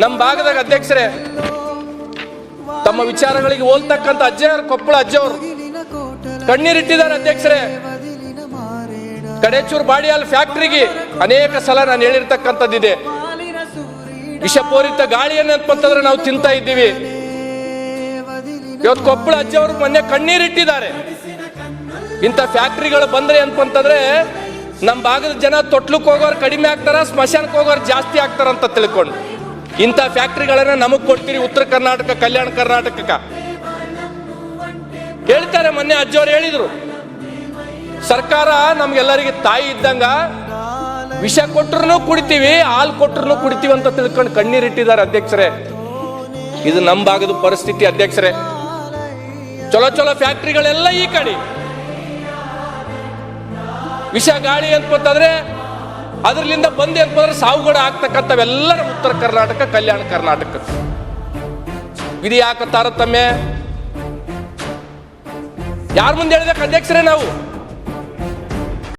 ನಮ್ಮ ಭಾಗದಾಗ ಅಧ್ಯಕ್ಷರೇ ತಮ್ಮ ವಿಚಾರಗಳಿಗೆ ಹೋಲ್ತಕ್ಕಂಥ ಅಜ್ಜಯ್ಯವರು, ಕೊಪ್ಪಳ ಅಜ್ಜವ್ರು ಕಣ್ಣೀರಿಟ್ಟಿದ್ದಾರೆ ಅಧ್ಯಕ್ಷರೇ. ಕಡೇಚೂರು ಬಾಡಿಯಾಲ್ ಫ್ಯಾಕ್ಟ್ರಿಗೆ ಅನೇಕ ಸಲ ನಾನು ಹೇಳಿರ್ತಕ್ಕಂಥದ್ದಿದೆ, ವಿಷಪೂರಿತ ಗಾಳಿಯನ್ನು ಅಂತಂದ್ರೆ ನಾವು ತಿಂತಾ ಇದ್ದೀವಿ. ಇವತ್ತು ಕೊಪ್ಪಳ ಅಜ್ಜವರು ಮೊನ್ನೆ ಕಣ್ಣೀರಿಟ್ಟಿದ್ದಾರೆ. ಇಂಥ ಫ್ಯಾಕ್ಟ್ರಿಗಳು ಬಂದ್ರೆ ಅಂತಂದ್ರೆ ನಮ್ಮ ಭಾಗದ ಜನ ತೊಟ್ಲಕ್ಕೆ ಹೋಗೋರು ಕಡಿಮೆ ಆಗ್ತಾರ, ಸ್ಮಶಾನಕ್ಕೆ ಹೋಗೋರು ಜಾಸ್ತಿ ಆಗ್ತಾರಂತ ತಿಳ್ಕೊಂಡು ಇಂಥ ಫ್ಯಾಕ್ಟ್ರಿಗಳನ್ನ ನಮಗ್ ಕೊಡ್ತೀರಿ ಉತ್ತರ ಕರ್ನಾಟಕ, ಕಲ್ಯಾಣ ಕರ್ನಾಟಕಕ್ಕೆ ಹೇಳ್ತಾರೆ. ಮೊನ್ನೆ ಅಜ್ಜವ್ರು ಹೇಳಿದ್ರು, ಸರ್ಕಾರ ನಮ್ಗೆಲ್ಲರಿಗೆ ತಾಯಿ ಇದ್ದಂಗ, ವಿಷ ಕೊಟ್ಟರು ಕುಡಿತೀವಿ, ಹಾಲು ಕೊಟ್ಟರು ಕುಡಿತೀವಿ ಅಂತ ತಿಳ್ಕೊಂಡು ಕಣ್ಣೀರಿಟ್ಟಿದ್ದಾರೆ ಅಧ್ಯಕ್ಷರೇ. ಇದು ನಮ್ಮ ಭಾಗದ ಪರಿಸ್ಥಿತಿ ಅಧ್ಯಕ್ಷರೇ. ಚಲೋ ಚಲೋ ಫ್ಯಾಕ್ಟ್ರಿಗಳೆಲ್ಲ ಈ ಕಡೆ, ವಿಷ ಗಾಳಿ ಅಂತಂದ್ರೆ ಅದರಿಂದ ಬಂದು ಅಂತಂದ್ರೆ ಸಾವುಗಡ ಆಗ್ತಕ್ಕಂಥವೆಲ್ಲ ಉತ್ತರ ಕರ್ನಾಟಕ, ಕಲ್ಯಾಣ ಕರ್ನಾಟಕ. ಇದು ಯಾಕೆ ತಾರತಮ್ಯ? ಯಾರ ಮುಂದೆ ಹೇಳ್ಬೇಕು ಅಧ್ಯಕ್ಷರೇ ನಾವು?